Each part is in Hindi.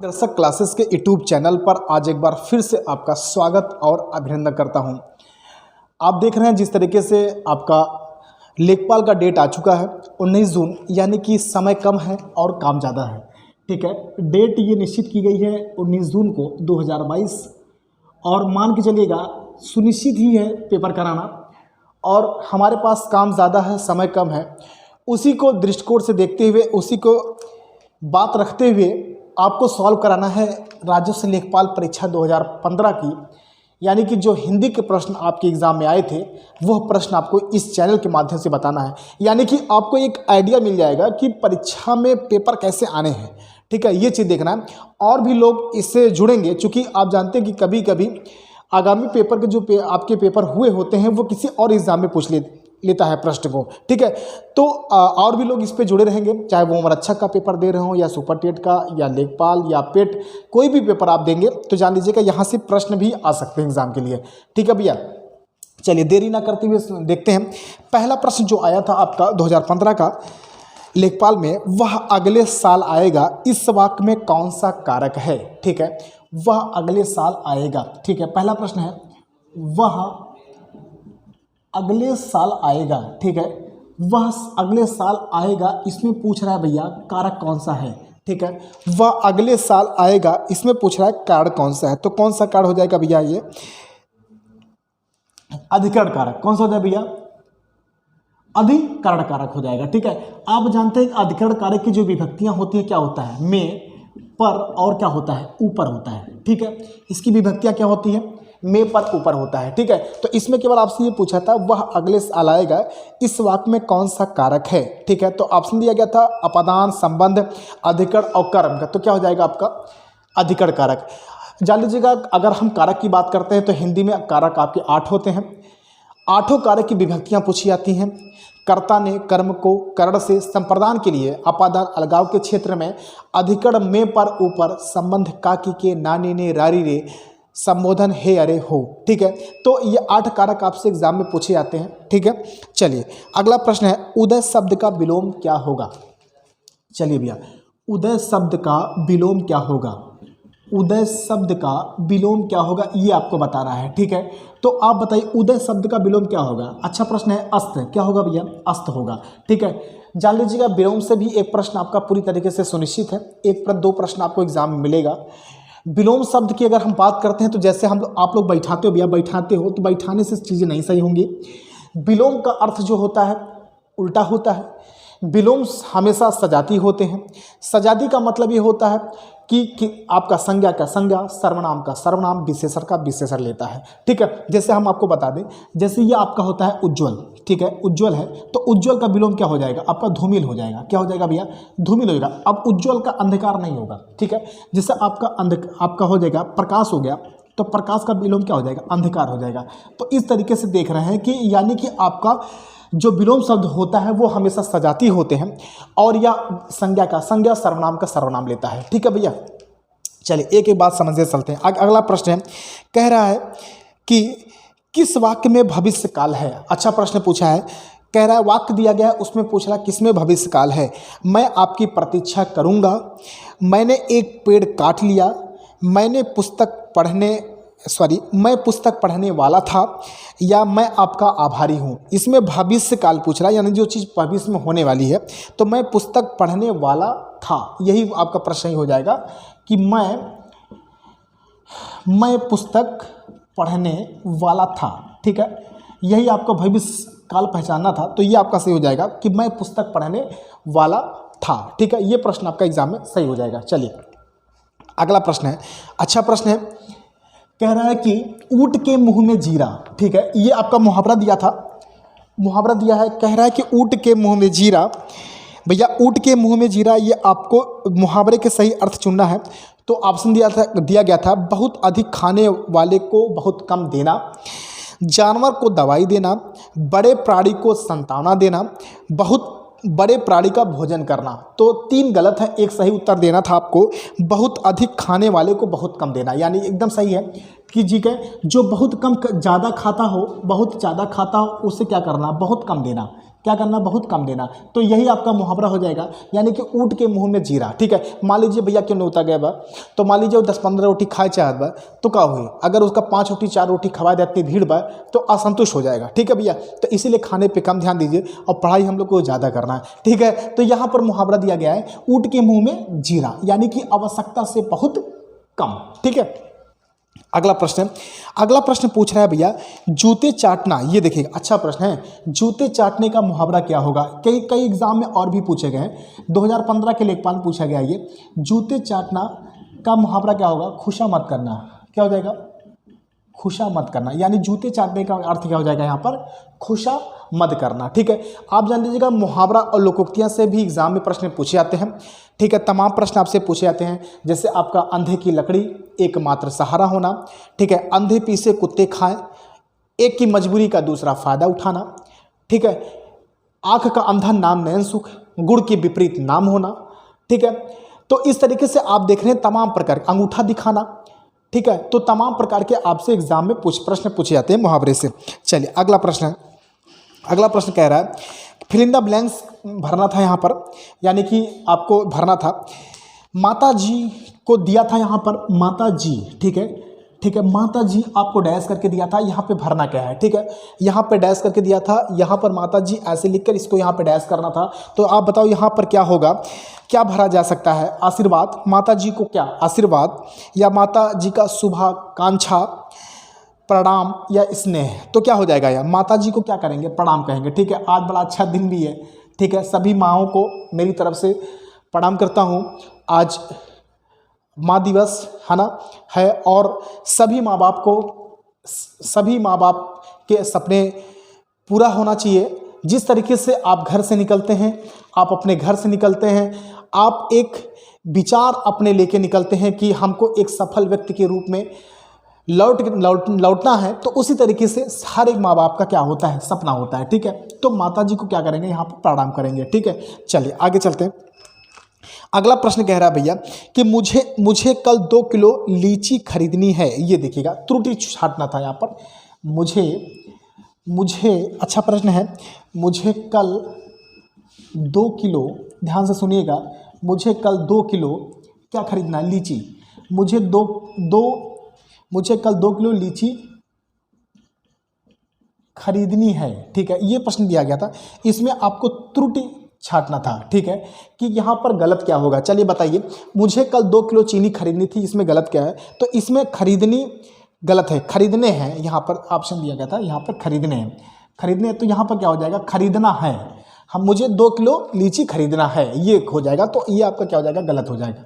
दर्शक क्लासेस के यूट्यूब चैनल पर आज एक बार फिर से आपका स्वागत और अभिनंदन करता हूं। आप देख रहे हैं जिस तरीके से आपका लेखपाल का डेट आ चुका है 19 जून, यानी कि समय कम है और काम ज़्यादा है। ठीक है, डेट ये निश्चित की गई है 19 जून को 2022 और मान के चलिएगा सुनिश्चित ही है पेपर कराना और हमारे पास काम ज़्यादा है, समय कम है। उसी को दृष्टिकोण से देखते हुए, उसी को बात रखते हुए आपको सॉल्व कराना है राजस्व लेखपाल परीक्षा 2015 की, यानी कि जो हिंदी के प्रश्न आपके एग्ज़ाम में आए थे वह प्रश्न आपको इस चैनल के माध्यम से बताना है। यानी कि आपको एक आइडिया मिल जाएगा कि परीक्षा में पेपर कैसे आने हैं। ठीक है, ये चीज़ देखना है। और भी लोग इससे जुड़ेंगे, चूँकि आप जानते हैं कि कभी कभी आगामी पेपर के जो आपके पेपर हुए होते हैं वो किसी और एग्ज़ाम में पूछ लेता है प्रश्न को। ठीक है, तो और भी लोग इस पे जुड़े रहेंगे, चाहे वो मरच्छक का पेपर दे रहे हो या सुपर टेट का या लेखपाल या पेट, कोई भी पेपर आप देंगे तो जान लीजिएगा यहाँ से प्रश्न भी आ सकते हैं एग्जाम के लिए। ठीक है भैया, चलिए देरी ना करते हुए देखते हैं। पहला प्रश्न जो आया था आपका 2015 का लेखपाल में, वह अगले साल आएगा, इस वाक्य में कौन सा कारक है। ठीक है, वह अगले साल आएगा। ठीक है, पहला प्रश्न है वह अगले साल आएगा। ठीक है, वह अगले साल आएगा, इसमें पूछ रहा है भैया कारक कौन सा है। ठीक है, वह अगले साल आएगा, इसमें पूछ रहा है कारक कौन सा है। तो कौन सा कारक हो जाएगा भैया, ये अधिकरण कारक। कौन सा हो जाएगा भैया, अधिकरण कारक हो जाएगा। ठीक है, आप जानते हैं अधिकरण कारक की जो विभक्तियां होती है क्या होता है, में, पर और क्या होता है, ऊपर होता है। ठीक है, इसकी विभक्तियां क्या होती है, में, पर, ऊपर होता है। ठीक है, तो इसमें केवल आपसे ये पूछा था वह अगले साल आएगा, इस वाक्य में कौन सा कारक है। ठीक है, तो ऑप्शन दिया गया था अपादान, संबंध, अधिकरण और कर्म का। तो क्या हो जाएगा आपका अधिकरण कारक। जान लीजिएगा, अगर हम कारक की बात करते हैं तो हिंदी में कारक आपके 8 होते हैं। 8 कारक की विभक्तियां पूछी जाती हैं। कर्ता ने कर्म को करण से संप्रदान के लिए अपादान अलगाव के क्षेत्र में अधिकरण में, पर, ऊपर, संबंध काकी के, नानी ने, रारी रे, संबोधन हे, अरे, हो। ठीक है, तो ये 8 कारक आपसे एग्जाम में पूछे जाते हैं। ठीक है, चलिए अगला प्रश्न है उदय शब्द का विलोम क्या होगा। चलिए भैया, उदय शब्द का विलोम क्या होगा, उदय शब्द का विलोम क्या होगा ये आपको बताना है। ठीक है, तो आप बताइए उदय शब्द का विलोम क्या होगा। अच्छा प्रश्न है, अस्त क्या होगा भैया, अस्त होगा। ठीक है, जान लीजिएगा विलोम से भी एक प्रश्न आपका पूरी तरीके से सुनिश्चित है, 1 पर 2 प्रश्न आपको एग्जाम में मिलेगा। विलोम शब्द की अगर हम बात करते हैं तो जैसे आप लोग बैठाते हो भैया, बैठाते हो तो बैठाने से चीज़ें नहीं सही होंगी। विलोम का अर्थ जो होता है उल्टा होता है। विलोम हमेशा सजाती होते हैं। सजाती का मतलब ये होता है कि आपका संज्ञा का संज्ञा, सर्वनाम का सर्वनाम, विशेषण का विशेषण लेता है। ठीक है, जैसे हम आपको बता दें, जैसे ये आपका होता है उज्ज्वल। ठीक है, उज्ज्वल है तो उज्ज्वल का विलोम क्या हो जाएगा आपका, धूमिल हो जाएगा। क्या हो जाएगा भैया, धूमिल हो जाएगा। अब उज्ज्वल का अंधकार नहीं होगा। ठीक है, जैसे आपका हो जाएगा प्रकाश हो गया, तो प्रकाश का विलोम क्या हो जाएगा, अंधकार हो जाएगा। तो इस तरीके से देख रहे हैं कि यानी कि आपका जो विलोम शब्द होता है वो हमेशा सजाती होते हैं और या संज्ञा का संज्ञा, सर्वनाम का सर्वनाम लेता है। ठीक है भैया, चलिए एक एक बात समझते चलते हैं। अगला प्रश्न है, कह रहा है कि किस वाक्य में भविष्य काल है। अच्छा प्रश्न पूछा है, कह रहा है वाक्य दिया गया है, उसमें पूछ रहा है किसमें भविष्य काल है। मैं आपकी प्रतीक्षा करूंगा, मैंने एक पेड़ काट लिया, मैं पुस्तक पढ़ने वाला था, या मैं आपका आभारी हूँ। इसमें भविष्य काल पूछ रहा है, यानी जो चीज़ भविष्य में होने वाली है। तो मैं पुस्तक पढ़ने वाला था, यही आपका प्रश्न ही हो जाएगा कि मैं पुस्तक पढ़ने वाला था। ठीक है, यही आपको भविष्य काल पहचानना था, तो ये आपका सही हो जाएगा कि मैं पुस्तक पढ़ने वाला था। ठीक है, ये प्रश्न आपका एग्जाम में सही हो जाएगा। चलिए अगला प्रश्न है, अच्छा प्रश्न है, कह रहा है कि ऊँट के मुंह में जीरा। ठीक है, ये आपका मुहावरा दिया था, मुहावरा दिया है। कह रहा है कि ऊँट के मुंह में जीरा। भैया ऊँट के मुंह में जीरा, ये आपको मुहावरे के सही अर्थ चुनना है। तो ऑप्शन दिया गया था बहुत अधिक खाने वाले को बहुत कम देना, जानवर को दवाई देना, बड़े प्राणी को संतावना देना, बहुत बड़े प्राणी का भोजन करना। तो 3 गलत है, एक सही उत्तर देना था आपको, बहुत अधिक खाने वाले को बहुत कम देना, यानी एकदम सही है कि जी के जो बहुत कम ज़्यादा खाता हो, बहुत ज़्यादा खाता हो, उससे क्या करना, बहुत कम देना। क्या करना, बहुत कम देना। तो यही आपका मुहावरा हो जाएगा, यानी कि ऊँट के मुंह में जीरा। ठीक है, मान लीजिए भैया क्यों नहीं उतर गया बा, तो मान लीजिए वो 10-15 रोटी खाए चाहत बा, तो क्या हुई, अगर उसका 5 रोटी 4 रोटी खवा देती भीड़ बा तो असंतुष्ट हो जाएगा। ठीक है भैया, तो इसीलिए खाने पे कम ध्यान दीजिए और पढ़ाई हम लोग को ज़्यादा करना है। ठीक है, तो यहाँ पर मुहावरा दिया गया है ऊँट के मुँह में जीरा, यानी कि आवश्यकता से बहुत कम। ठीक है, अगला प्रश्न पूछ रहा है भैया जूते चाटना। ये देखिएगा, अच्छा प्रश्न है। जूते चाटने का मुहावरा क्या होगा? कई एग्जाम में और भी पूछे गए हैं। 2015 के लेखपाल पूछा गया ये जूते चाटना का मुहावरा क्या होगा? खुशा मत करना। क्या हो जाएगा? खुशा मत करना, यानी जूते चाटने का अर्थ क्या हो जाएगा यहाँ पर? खुशा मत करना। ठीक है, आप जान लीजिएगा मुहावरा और लोकोक्तियाँ से भी एग्जाम में प्रश्न पूछे जाते हैं। ठीक है, तमाम प्रश्न आपसे पूछे जाते हैं, जैसे आपका अंधे की लकड़ी एकमात्र सहारा होना। ठीक है, अंधे पीसे कुत्ते खाएं, एक की मजबूरी का दूसरा फायदा उठाना। ठीक है, आँख का अंधा नाम नयन सुख, गुड़ के विपरीत नाम होना। ठीक है, तो इस तरीके से आप देख रहे हैं तमाम प्रकार, अंगूठा दिखाना। ठीक है, तो तमाम प्रकार के आपसे एग्जाम में प्रश्न पूछे जाते हैं मुहावरे से। चलिए अगला प्रश्न कह रहा है फिल इन द ब्लैंक्स भरना था यहाँ पर, यानी कि आपको भरना था। माता जी को दिया था यहाँ पर माता जी। ठीक है, माता जी आपको डैश करके दिया था, यहाँ पे भरना क्या है? ठीक है, यहाँ पे डैश करके दिया था, यहाँ पर माता जी ऐसे लिखकर इसको यहाँ पे डैश करना था। तो आप बताओ यहाँ पर क्या होगा, क्या भरा जा सकता है? आशीर्वाद, माता जी को क्या आशीर्वाद, या माता जी का शुभाकांक्षा, प्रणाम, या स्नेह। तो क्या हो जाएगा? यार माता जी को क्या करेंगे? प्रणाम कहेंगे। ठीक है, आज बड़ा अच्छा दिन भी है। ठीक है, सभी माँओं को मेरी तरफ से प्रणाम करता हूँ। आज माँ दिवस है ना है, और सभी माँ बाप के सपने पूरा होना चाहिए। जिस तरीके से आप घर से निकलते हैं, आप अपने घर से निकलते हैं, आप एक विचार अपने लेके निकलते हैं कि हमको एक सफल व्यक्ति के रूप में लौटना है, तो उसी तरीके से हर एक माँ बाप का क्या होता है? सपना होता है। ठीक है, तो माता जी को क्या करेंगे? यहाँ पर प्रणाम करेंगे। ठीक है, चलिए आगे चलते हैं। अगला प्रश्न कह रहा है भैया कि मुझे कल 2 किलो लीची खरीदनी है। ये देखिएगा, त्रुटि छाटना था यहाँ पर। मुझे अच्छा प्रश्न है, मुझे कल 2 किलो, ध्यान से सुनिएगा, मुझे कल 2 किलो क्या खरीदना है? लीची। मुझे कल 2 किलो लीची खरीदनी है। ठीक है, ये प्रश्न दिया गया था, इसमें आपको त्रुटि छाटना था। ठीक है, कि यहाँ पर गलत क्या होगा? चलिए बताइए, मुझे कल 2 किलो चीनी खरीदनी थी, इसमें गलत क्या है? तो इसमें खरीदनी गलत है, खरीदने हैं। यहाँ पर ऑप्शन दिया गया था, यहाँ पर खरीदने हैं, तो यहाँ पर क्या हो जाएगा? खरीदना है। मुझे 2 किलो लीची खरीदना है, ये हो जाएगा, तो ये आपका क्या हो जाएगा? गलत हो जाएगा।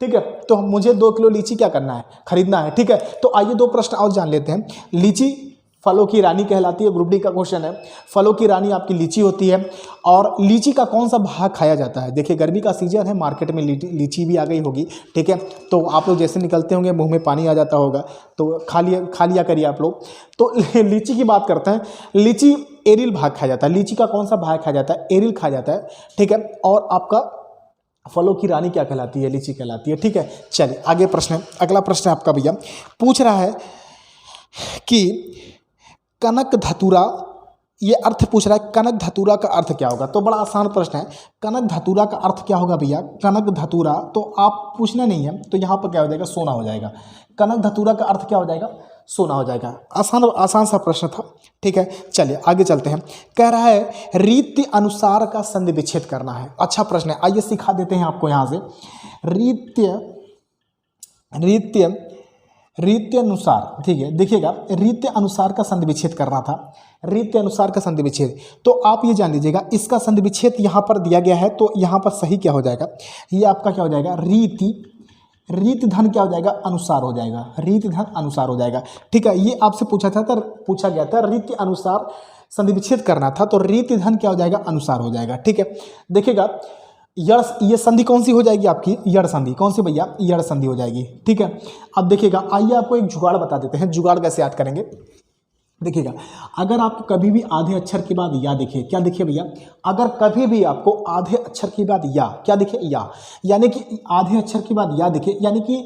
ठीक है, तो मुझे 2 किलो लीची क्या करना है? खरीदना है। ठीक है, तो आइए 2 प्रश्न और जान लेते हैं। लीची फलों की रानी कहलाती है, ग्रुप डी का क्वेश्चन है। फलों की रानी आपकी लीची होती है, और लीची का कौन सा भाग खाया जाता है? देखिए, गर्मी का सीजन है, मार्केट में लीची भी आ गई होगी। ठीक है, तो आप लोग जैसे निकलते होंगे मुंह में पानी आ जाता होगा, तो खा लिया करिए आप लोग। तो लीची की बात करते हैं, लीची एरिल भाग खाया जाता है। लीची का कौन सा भाग खाया जाता है? एरिल खाया जाता है। ठीक है, और आपका फलों की रानी क्या कहलाती है? लीची कहलाती है। ठीक है, चलिए आगे अगला प्रश्न आपका भैया पूछ रहा है कि कनक धतूरा, ये अर्थ पूछ रहा है, कनक धतूरा का अर्थ क्या होगा? तो बड़ा आसान प्रश्न है, कनक धतूरा का अर्थ क्या होगा भैया? कनक धतूरा, तो आप पूछना नहीं है, तो यहाँ पर क्या हो जाएगा? सोना हो जाएगा। कनक धतूरा का अर्थ क्या हो जाएगा? सोना हो जाएगा। आसान सा प्रश्न था। ठीक है, चलिए आगे चलते हैं। कह रहा है रीति अनुसार का संधि विच्छेद करना है। अच्छा प्रश्न है, आइए सिखा देते हैं आपको यहाँ से। रीत्य अनुसार, ठीक है, देखिएगा, रीत्य अनुसार का संधि विच्छेद करना था। रीत्य अनुसार का संधि विच्छेद, तो आप ये जान लीजिएगा, इसका संधि विच्छेद यहाँ पर दिया गया है, तो यहाँ पर सही क्या हो जाएगा? ये आपका क्या हो जाएगा? रीति धन क्या हो जाएगा? अनुसार हो जाएगा। रीति धन अनुसार हो जाएगा। ठीक है, ये आपसे पूछा गया था, रीति अनुसार संधि विच्छेद करना था, तो रीति धन क्या हो जाएगा? अनुसार हो जाएगा। ठीक है, देखिएगा, ये संधि कौन सी हो जाएगी आपकी? यड़ संधि। कौन सी भैया? यड़ संधि हो जाएगी। ठीक है, अब देखिएगा, आइए आपको एक जुगाड़ बता देते हैं। जुगाड़ कैसे याद करेंगे? देखिएगा, अगर आप कभी भी आधे अक्षर के बाद या दिखे, क्या दिखे भैया? अगर कभी भी आपको आधे अक्षर के बाद या क्या दिखे? या, यानी कि आधे अक्षर के बाद या दिखे, यानी कि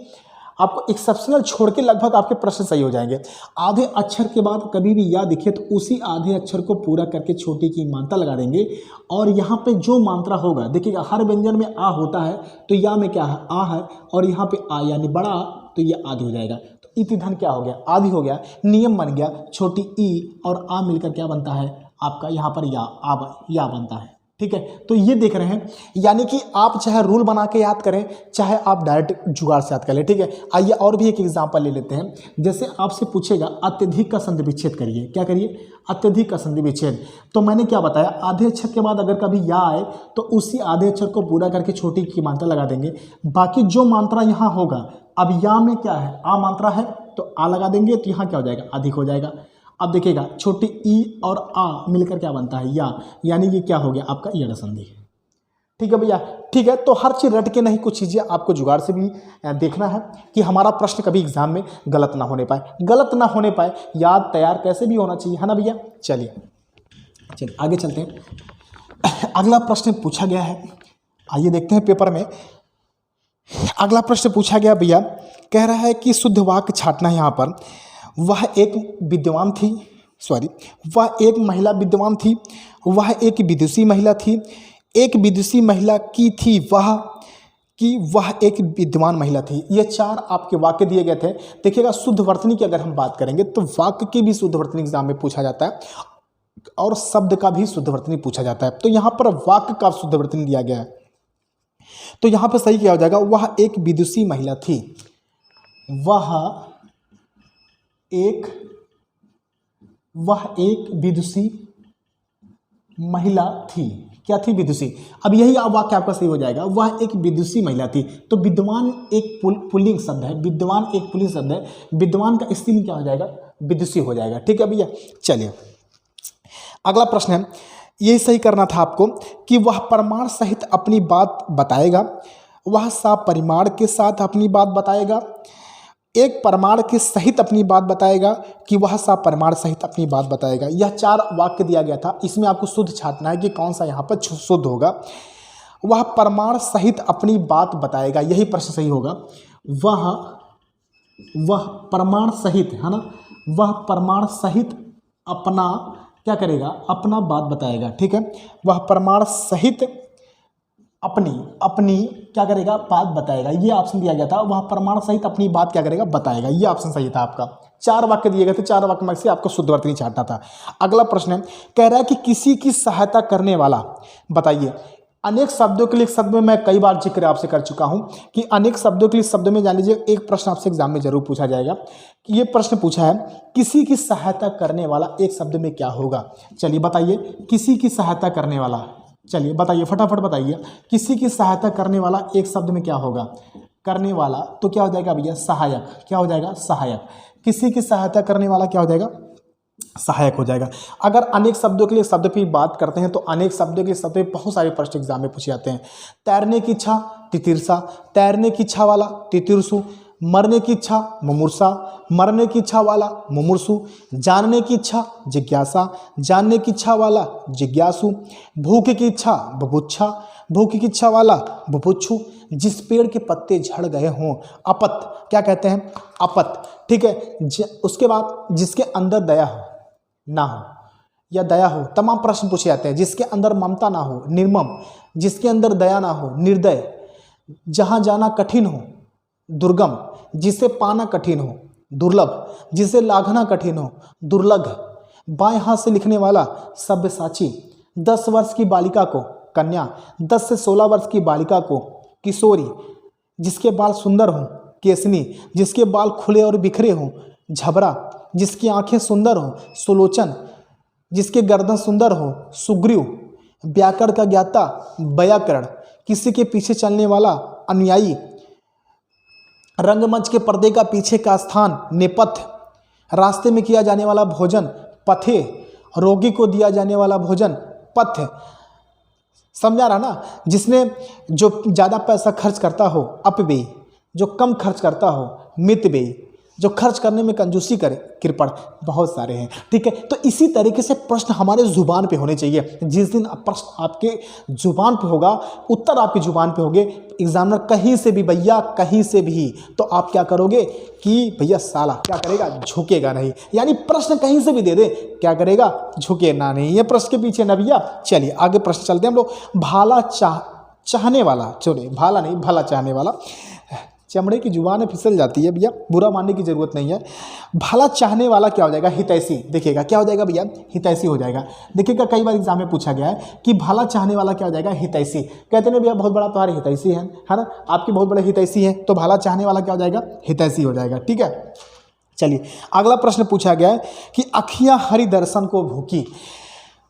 आपको एक्सेप्शनल छोड़ के लगभग आपके प्रश्न सही हो जाएंगे। आधे अक्षर के बाद कभी भी या दिखे तो उसी आधे अक्षर को पूरा करके छोटी की मात्रा लगा देंगे और यहाँ पे जो मात्रा होगा, देखिएगा हर व्यंजन में आ होता है तो या में क्या है आ है, और यहाँ पे आ यानी बड़ा आ तो ये आदि हो जाएगा। तो इति धन क्या हो गया, आदि हो गया, नियम बन गया, छोटी ई और आ मिलकर क्या बनता है आपका यहाँ पर या बनता है। ठीक है, तो ये देख रहे हैं, यानी कि आप चाहे रूल बना के याद करें चाहे आप डायरेक्ट जुगाड़ से याद कर लें। ठीक है, आइए और भी एक एग्जांपल ले लेते हैं। जैसे आपसे पूछेगा अत्यधिक का संधि विच्छेद करिए, क्या करिए, अत्यधिक का संधि विच्छेद। तो मैंने क्या बताया, आधे अक्षर के बाद अगर कभी या आए तो उसी आधे अक्षर को पूरा करके छोटी की मात्रा लगा देंगे, बाकी जो मात्रा यहाँ होगा, अब या में क्या है आ मात्रा है तो आ लगा देंगे तो यहाँ क्या हो जाएगा अधिक हो जाएगा। अब देखिएगा छोटी ई और आ मिलकर क्या बनता है या, यानी ये क्या हो गया आपका यड़ संधि। ठीक है भैया, ठीक है, तो हर चीज़ रट के नहीं, कुछ चीज़ें आपको जुगाड़ से भी देखना है कि हमारा प्रश्न कभी एग्जाम में गलत ना होने पाए, याद तैयार कैसे भी होना चाहिए, है ना भैया। चलिए आगे चलते हैं। अगला प्रश्न पूछा गया है, आइए देखते हैं पेपर में। अगला प्रश्न पूछा गया भैया, कह रहा है कि शुद्ध वाक्य छांटना है यहाँ पर। वह एक महिला विद्वान थी, वह एक विदुषी महिला थी, एक विदुषी महिला की थी वह एक विद्वान महिला थी। ये 4 आपके वाक्य दिए गए थे। देखिएगा शुद्ध वर्तनी की अगर हम बात करेंगे तो वाक्य की भी शुद्ध वर्तनी एग्जाम में पूछा जाता है और शब्द का भी शुद्ध वर्तनी पूछा जाता है। तो यहाँ पर वाक्य का शुद्ध वर्तनी दिया गया है, तो यहाँ पर सही क्या हो जाएगा, वह एक विदुषी महिला थी, वह एक विदुषी महिला थी। क्या थी, विदुषी। अब यही वाक्य आपका सही हो जाएगा, वह एक विदुषी महिला थी। तो विद्वान एक पुल्लिंग शब्द है, विद्वान का स्त्रीलिंग क्या हो जाएगा, विदुषी हो जाएगा। ठीक है भैया, चलिए अगला प्रश्न है, यही सही करना था आपको कि वह प्रमाण सहित अपनी बात बताएगा, वह सपरिमाण के साथ अपनी बात बताएगा, एक प्रमाण के सहित अपनी बात बताएगा कि वह सपरिमाण सहित अपनी बात बताएगा। यह 4 वाक्य दिया गया था, इसमें आपको शुद्ध छांटना है कि कौन सा यहाँ पर शुद्ध होगा। वह प्रमाण सहित अपनी बात बताएगा, यही प्रश्न सही होगा। वह प्रमाण सहित, है ना, वह प्रमाण सहित अपना क्या करेगा, अपना बात बताएगा। ठीक है, वह प्रमाण सहित अपनी क्या करेगा, बात बताएगा। ये ऑप्शन दिया गया था, वह प्रमाण सहित अपनी बात क्या करेगा, बताएगा। ये ऑप्शन सही था आपका। 4 वाक्य दिए गए थे, 4 वाक्य में से आपको शुद्ध वर्तनी छांटना था। अगला प्रश्न है, कह रहा है कि किसी की सहायता करने वाला, बताइए। अनेक शब्दों के लिए शब्द में मैं कई बार जिक्र आपसे कर चुका हूं कि अनेक शब्दों के लिए शब्द में जान लीजिए, एक प्रश्न आपसे एग्जाम में जरूर पूछा जाएगा कि ये प्रश्न पूछा है, किसी की सहायता करने वाला एक शब्द में क्या होगा। चलिए बताइए, किसी की सहायता करने वाला, चलिए बताइए फटाफट बताइए, किसी की सहायता करने वाला एक शब्द में क्या होगा, करने वाला तो क्या हो जाएगा भैया, सहायक। क्या हो जाएगा, सहायक। किसी की सहायता करने वाला क्या हो जाएगा, सहायक हो जाएगा। अगर अनेक शब्दों के लिए शब्द की बात करते हैं तो अनेक शब्दों के लिए शब्द बहुत सारे प्रश्न एग्जाम में पूछे जाते हैं। तैरने की इच्छा, तितिरसा, तैरने की इच्छा वाला तितिरसु, मरने की इच्छा मुमूर्षा, मरने की इच्छा वाला मुमूर्षु, जानने की इच्छा जिज्ञासा, जानने की इच्छा वाला जिज्ञासु, भूख की इच्छा बुभुक्षा, भूख की इच्छा वाला बुभुक्षु, जिस पेड़ के पत्ते झड़ गए हों अपत, क्या कहते हैं, अपत। ठीक है, उसके बाद जिसके अंदर दया हो ना हो या दया हो, तमाम प्रश्न पूछे जाते हैं। जिसके अंदर ममता ना हो, निर्मम, जिसके अंदर दया ना हो, निर्दय, जहाँ जाना कठिन हो, दुर्गम, जिसे पाना कठिन हो, दुर्लभ, जिसे लाघना कठिन हो, दुर्लभ, बाएं हाथ से लिखने वाला सब्यसाची, 10 वर्ष की बालिका को कन्या, 10 से 16 वर्ष की बालिका को किशोरी, जिसके बाल सुंदर हों, केसनी, जिसके बाल खुले और बिखरे हों, झबरा, जिसकी आंखें सुंदर हों, सुलोचन, जिसके गर्दन सुंदर हो, सुग्रीव, व्याकरण का ज्ञाता व्याकरण, किसी के पीछे चलने वाला अनुयायी, रंगमंच के पर्दे का पीछे का स्थान नेपथ्य, रास्ते में किया जाने वाला भोजन पथे, रोगी को दिया जाने वाला भोजन पथ्य। समझा रहा ना, जिसने जो ज़्यादा पैसा खर्च करता हो अपव्यय, जो कम खर्च करता हो मितव्यय, जो खर्च करने में कंजूसी करे कृपण बहुत सारे हैं। ठीक है, तो इसी तरीके से प्रश्न हमारे जुबान पे होने चाहिए। जिस दिन प्रश्न आपके जुबान पे होगा, उत्तर आपकी जुबान पे होंगे, एग्जामिनर कहीं से भी भैया कहीं से भी, तो आप क्या करोगे कि भैया साला क्या करेगा, झुकेगा नहीं। यानी प्रश्न कहीं से भी दे दे, क्या करेगा, झुकेगा नहीं। ये प्रश्न के पीछे ना भैया। चलिए आगे प्रश्न चलते हैं हम लोग। भाला चाहने वाला, चलिए भाला नहीं भला चाहने वाला, चमड़े की जुबान में फिसल जाती है भैया, बुरा मानने की जरूरत नहीं है। भला चाहने वाला क्या हो जाएगा, हितैषी। देखिएगा क्या हो जाएगा भैया, हितैषी हो जाएगा। देखिएगा कई बार एग्जाम में पूछा गया है कि भला चाहने वाला क्या हो जाएगा, हितैषी। कहते हैं भैया बहुत बड़ा तुम्हारे हितैषी है ना, आपकी बहुत बड़े हितैषी है, तो भला चाहने वाला क्या हो जाएगा, हितैषी हो जाएगा। ठीक है, चलिए अगला प्रश्न पूछा गया है कि अखियाँ हरि दर्शन को भूखी,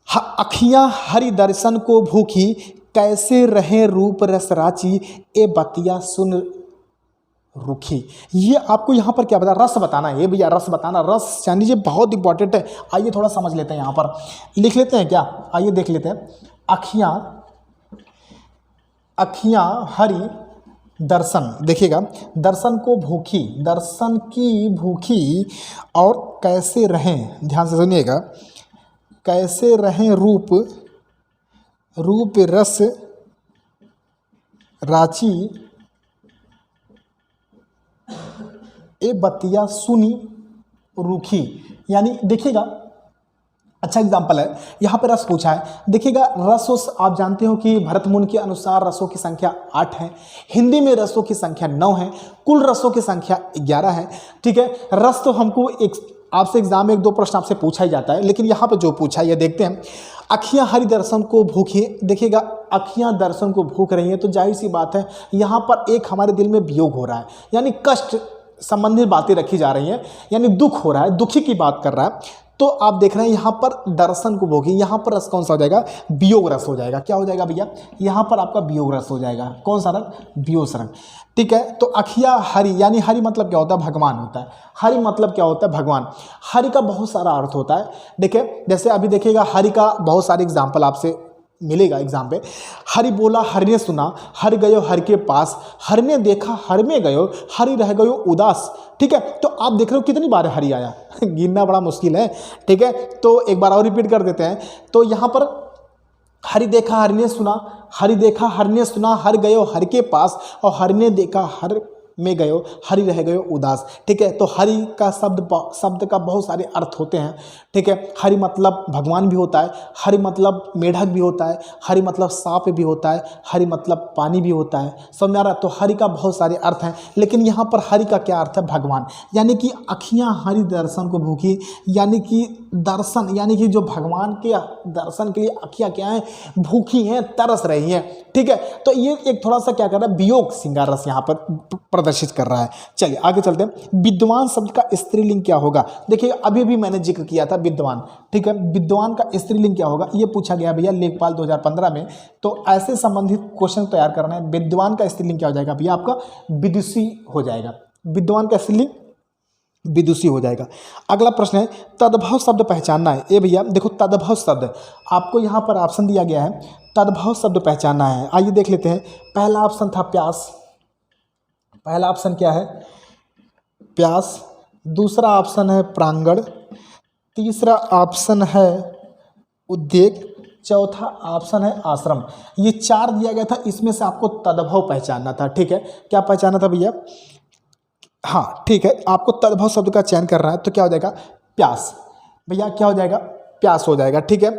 अखियाँ हरि दर्शन को भूखी, कैसे रहे रूप रस राची, ए बतिया सुन रुखी। ये आपको यहाँ पर क्या बता, रस बताना है। ये भैया रस बताना, रस जान लीजिए बहुत इंपॉर्टेंट है। आइए थोड़ा समझ लेते हैं, यहाँ पर लिख लेते हैं क्या, आइए देख लेते हैं। अखियाँ हरि दर्शन, देखिएगा दर्शन को भूखी, दर्शन की भूखी, और कैसे रहें, ध्यान से सुनिएगा, कैसे रहें रूप रस राची, ए बतिया सुनी रूखी। यानी देखिएगा अच्छा एग्जाम्पल है, यहाँ पे रस पूछा है। देखिएगा रस आप जानते हो कि भरत मुनि के अनुसार रसों की संख्या 8 है, हिंदी में रसों की संख्या 9 है, कुल रसों की संख्या 11 है। ठीक है, रस तो हमको एक आपसे एग्जाम में 1-2 प्रश्न आपसे पूछा ही जाता है, लेकिन यहाँ पे जो पूछा है ये देखते हैं। अखियाँ हरि दर्शन को भूखी, देखिएगा अखियाँ दर्शन को भूख रही हैं, तो जाहिर सी बात है यहाँ पर एक हमारे दिल में वियोग हो रहा है, यानी कष्ट संबंधित बातें रखी जा रही हैं, यानी दुख हो रहा है, दुखी की बात कर रहा है। तो आप देख रहे हैं यहाँ पर दर्शन को भोगी, यहाँ पर रस कौन सा हो जाएगा, वियोग रस हो जाएगा। क्या हो जाएगा भैया, यहाँ पर आपका वियोग रस हो जाएगा। कौन सा रंग, वियोग रंग। ठीक है, तो अखिया हरि, यानी हरि मतलब क्या होता है, भगवान होता है। हरि मतलब क्या होता है, भगवान। हरि का बहुत सारा अर्थ होता है। देखिए जैसे अभी देखिएगा हरि का बहुत सारे एग्जाम्पल आपसे मिलेगा एग्जाम पे। हरि बोला हरि ने सुना, हरि गयो हरि के पास, हरि ने देखा हरि में गयो, हरि रह गयो उदास। ठीक है, तो आप देख रहे हो कितनी बार हरि आया गिनना बड़ा मुश्किल है। ठीक है, तो एक बार और रिपीट कर देते हैं। तो यहाँ पर हरि देखा हरि ने सुना, हरि देखा हरि ने सुना, हरि गयो हरि के पास, और हरि ने देखा हरि में गयो, हरि रह गयो उदास। ठीक है, तो हरि का शब्द का बहुत सारे अर्थ होते हैं। ठीक है, हरि मतलब भगवान भी होता है, हरि मतलब मेढक भी होता है, हरि मतलब सांप भी होता है, हरि मतलब पानी भी होता है। समझ में आ रहा है? तो हरि का बहुत सारे अर्थ हैं, लेकिन यहाँ पर हरि का क्या अर्थ है, भगवान। यानी कि अखियाँ हरि दर्शन को भूखी, यानी कि दर्शन, यानी कि जो भगवान के दर्शन के लिए अखियाँ क्या हैं, भूखी हैं, तरस रही हैं। ठीक है, तो ये एक थोड़ा सा क्या कर रहा है, वियोग श्रृंगार रस यहाँ पर प्रदर्शित कर रहा है। चलिए आगे चलते हैं। विद्वान शब्द का स्त्रीलिंग क्या होगा। देखिए अभी भी मैंने जिक्र किया था विद्वान। ठीक है, विद्वान का स्त्रीलिंग क्या होगा, ये पूछा गया भैया लेखपाल 2015 में। तो ऐसे संबंधित क्वेश्चन तैयार करना है। विद्वान का स्त्रीलिंग क्या हो जाएगा भैया, आपका विदुषी हो जाएगा। विद्वान का स्त्रीलिंग विदुषी हो जाएगा। अगला प्रश्न है तद्भव शब्द पहचानना है। ये भैया देखो तद्भव शब्द आपको यहाँ पर ऑप्शन दिया गया है, तद्भव शब्द पहचानना है। आइए देख लेते हैं। पहला ऑप्शन था प्यास, पहला ऑप्शन क्या है, प्यास। दूसरा ऑप्शन है प्रांगण, तीसरा ऑप्शन है उद्वेग, चौथा ऑप्शन है आश्रम। ये 4 दिया गया था, इसमें से आपको तद्भव पहचानना था। ठीक है, क्या पहचाना था भैया, हाँ ठीक है, आपको तद्भव शब्द का चयन करना है। तो क्या हो जाएगा, प्यास। भैया क्या हो जाएगा, प्यास हो जाएगा। ठीक है,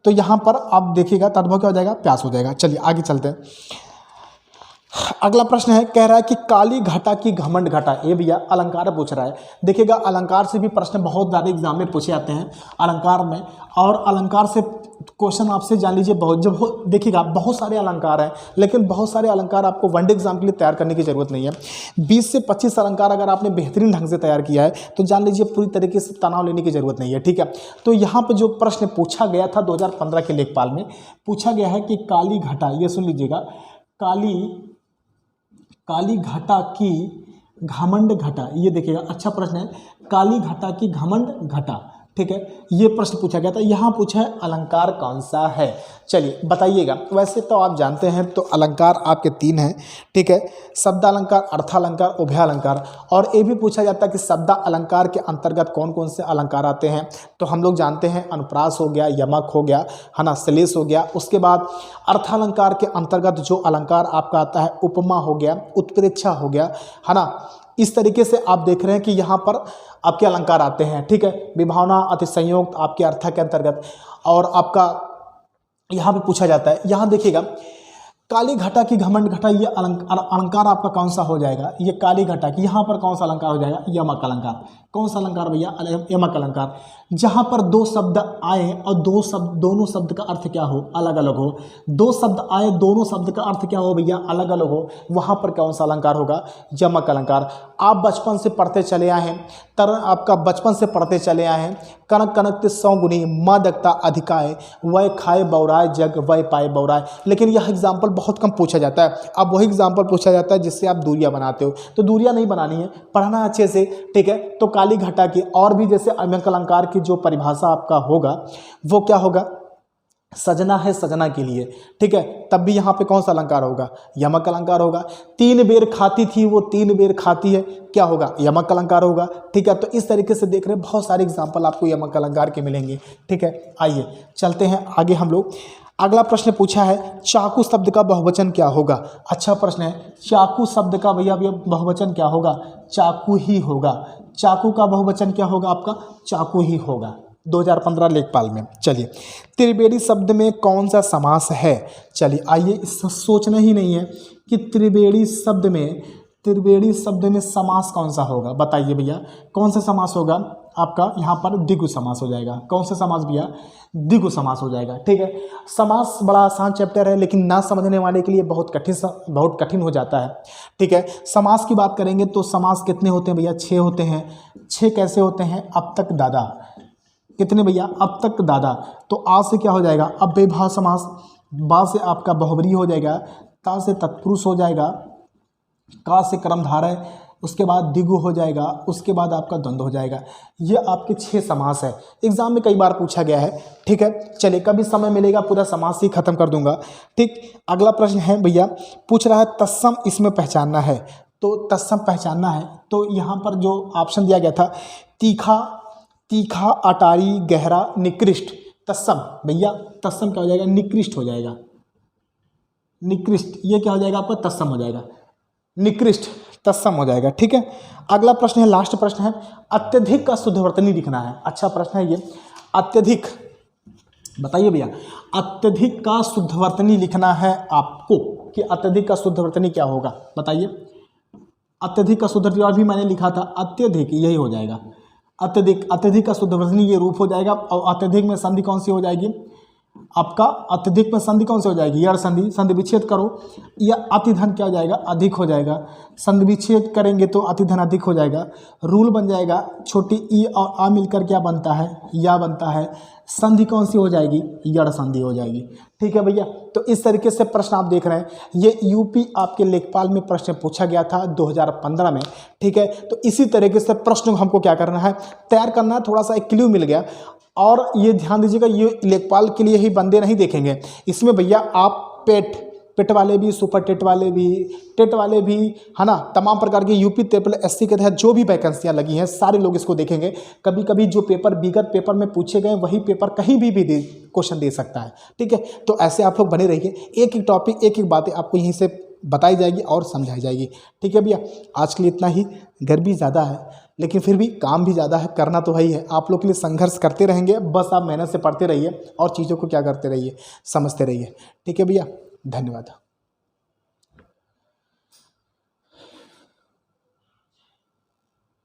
तो यहाँ पर आप देखिएगा तद्भव क्या हो जाएगा, प्यास हो जाएगा। चलिए आगे चलते हैं। अगला प्रश्न है, कह रहा है कि काली घटा की घमंड घटा। ये भैया अलंकार पूछ रहा है। देखिएगा अलंकार से भी प्रश्न बहुत ज़्यादा एग्जाम में पूछे जाते हैं अलंकार में, और अलंकार से क्वेश्चन आपसे जान लीजिए बहुत। जब देखिएगा बहुत सारे अलंकार हैं, लेकिन बहुत सारे अलंकार आपको वनडे एग्जाम के लिए तैयार करने की जरूरत नहीं है। 20 से 25 अलंकार अगर आपने बेहतरीन ढंग से तैयार किया है तो जान लीजिए पूरी तरीके से तनाव लेने की जरूरत नहीं है। ठीक है, तो यहाँ पर जो प्रश्न पूछा गया था 2015 के लेखपाल में, पूछा गया है कि काली घटा, ये सुन लीजिएगा, काली घटा की घमंड घटा। ये देखिएगा अच्छा प्रश्न है, काली घटा की घमंड घटा, ठीक है, ये प्रश्न पूछा गया था। यहाँ पूछा है अलंकार कौन सा है, चलिए बताइएगा। वैसे तो आप जानते हैं तो अलंकार आपके 3 हैं, ठीक है, शब्दालंकार, अर्थालंकार, उभयालंकार। और ये भी पूछा जाता है कि शब्दालंकार के अंतर्गत कौन कौन से अलंकार आते हैं। तो हम लोग जानते हैं अनुप्रास हो गया, यमक हो गया, है ना, श्लेष हो गया। उसके बाद अर्थालंकार के अंतर्गत जो अलंकार आपका आता है उपमा हो गया, उत्प्रेक्षा हो गया, है ना। इस तरीके से आप देख रहे हैं कि यहाँ पर आपके अलंकार आते हैं, ठीक है। विभावना, अतिसंयोग आपके अर्थ के अंतर्गत। और आपका यहाँ पे पूछा जाता है, यहाँ देखिएगा काली घटा की घमंड घटा, ये अलंकार आपका कौन सा हो जाएगा, ये काली घटा की, यहाँ पर कौन सा अलंकार हो जाएगा, यमक अलंकार। कौन सा अलंकार भैया, यमक अलंकार। जहाँ पर 2 शब्द आए और दोनों शब्द का अर्थ क्या हो, अलग अलग हो। 2 शब्द आए, दोनों शब्द का अर्थ क्या हो भैया, अलग अलग हो, वहाँ पर कौन सा अलंकार होगा, यमक अलंकार। आप बचपन से पढ़ते चले आए हैं, आपका बचपन से पढ़ते चले आए हैं, कनक कनक ते 100 गुनी, माँ दकता अधिकाय, वह खाए बौराए जग, वह पाए बौराए। लेकिन यह एग्जाम्पल बहुत कम पूछा जाता है। अब वही एग्जाम्पल पूछा जाता है जिससे आप दूरियां बनाते हो, तो दूरियां नहीं बनानी है, पढ़ना अच्छे से, ठीक है। तो काली घटा की और भी जैसे यमक अलंकार की जो परिभाषा आपका होगा वो क्या होगा, सजना है सजना के लिए, ठीक है। तब भी यहाँ पे कौन सा अलंकार होगा, यमक अलंकार होगा। 3 बेर खाती थी वो 3 बेर खाती है, क्या होगा, यमक अलंकार होगा, ठीक है। तो इस तरीके से देख रहे हैं बहुत सारे एग्जाम्पल आपको यमक अलंकार के मिलेंगे, ठीक है। आइए चलते हैं आगे हम लोग। अगला प्रश्न पूछा है चाकू शब्द का बहुवचन क्या होगा। अच्छा प्रश्न है, चाकू शब्द का भैया बहुवचन क्या होगा, चाकू ही होगा। चाकू का बहुवचन क्या होगा आपका, चाकू ही होगा, 2015 लेखपाल में। चलिए, त्रिवेणी शब्द में कौन सा समास है। चलिए आइए, इससे सोचना ही नहीं है कि त्रिवेणी शब्द में समास कौन सा होगा। बताइए भैया कौन सा समास होगा आपका, यहाँ पर द्विगु समास हो जाएगा। कौन सा समास भैया, द्विगु समास हो जाएगा, ठीक है। समास बड़ा आसान चैप्टर है, लेकिन ना समझने वाले के लिए बहुत कठिन हो जाता है, ठीक है। समास की बात करेंगे तो समास कितने होते हैं भैया, 6 होते हैं। 6 कैसे होते हैं, अब तक दादा, कितने भैया, अब तक दादा। तो आ से क्या हो जाएगा, अव्ययभाव समास, बा से आपका बहुब्री हो जाएगा, ता से तत्पुरुष हो जाएगा, का से कर्मधारय, उसके बाद द्विगु हो जाएगा, उसके बाद आपका द्वंद्व हो जाएगा। ये आपके 6 समास है, एग्जाम में कई बार पूछा गया है, ठीक है। चलिए कभी समय मिलेगा पूरा समास ही खत्म कर दूंगा, ठीक। अगला प्रश्न है भैया, पूछ रहा है तत्सम इसमें पहचानना है। तो तत्सम पहचानना है तो यहाँ पर जो ऑप्शन दिया गया था, तीखा, अटारी, गहरा, निकृष्ट। तत्सम भैया, तत्सम क्या हो जाएगा, निकृष्ट हो जाएगा, निकृष्ट, ये क्या हो जाएगा आपका, तत्सम हो जाएगा, निकृष्ट तत्सम हो जाएगा, ठीक है। अगला प्रश्न है, लास्ट प्रश्न है, अत्यधिक का शुद्धवर्तनी लिखना है। अच्छा प्रश्न है ये, अत्यधिक, बताइए भैया, अत्यधिक का शुद्धवर्तनी लिखना है आपको कि अत्यधिक का शुद्धवर्तनी क्या होगा, बताइए। अत्यधिक का शुद्धवर्तनी, और भी मैंने लिखा था अत्यधिक, यही हो जाएगा अत्यधिक का शुद्धवर्तनी, ये रूप हो जाएगा। और अत्यधिक में संधि कौन सी हो जाएगी आपका, अत्यधिक में संधि कौन सी हो जाएगी, यड़ संधि। संधि विच्छेद करो, या अतिधन क्या हो जाएगा, अधिक हो जाएगा। संधि विच्छेद करेंगे तो अतिधन अधिक हो जाएगा। रूल बन जाएगा, छोटी ई और आ मिलकर क्या बनता है, या बनता है। संधि कौन सी हो जाएगी, यड़ संधि हो जाएगी, ठीक है भैया। तो इस तरीके से प्रश्न आप देख रहे हैं, ये यूपी आपके लेखपाल में प्रश्न पूछा गया था 2015 में, ठीक है। तो इसी तरीके से प्रश्न हमको क्या करना है, तैयार करना है। थोड़ा सा एक क्लू मिल गया। और ये ध्यान दीजिएगा, ये लेखपाल के लिए ही बंदे नहीं देखेंगे, इसमें भैया आप पेट वाले भी, सुपर टेट वाले भी, है ना, तमाम प्रकार के यूपी ट्रिपल एससी के तहत जो भी वैकेंसियां लगी हैं सारे लोग इसको देखेंगे। कभी कभी जो पेपर विगत पेपर में पूछे गए वही पेपर कहीं भी क्वेश्चन दे सकता है, ठीक है। तो ऐसे आप लोग बने रहिए, एक एक टॉपिक, एक एक बातें आपको यहीं से बताई जाएगी और समझाई जाएगी, ठीक है भैया। आज के लिए इतना ही। गर्मी ज़्यादा है लेकिन फिर भी काम भी ज़्यादा है, करना तो वही है। आप लोग के लिए संघर्ष करते रहेंगे, बस आप मेहनत से पढ़ते रहिए और चीज़ों को क्या करते रहिए, समझते रहिए, ठीक है भैया। धन्यवाद।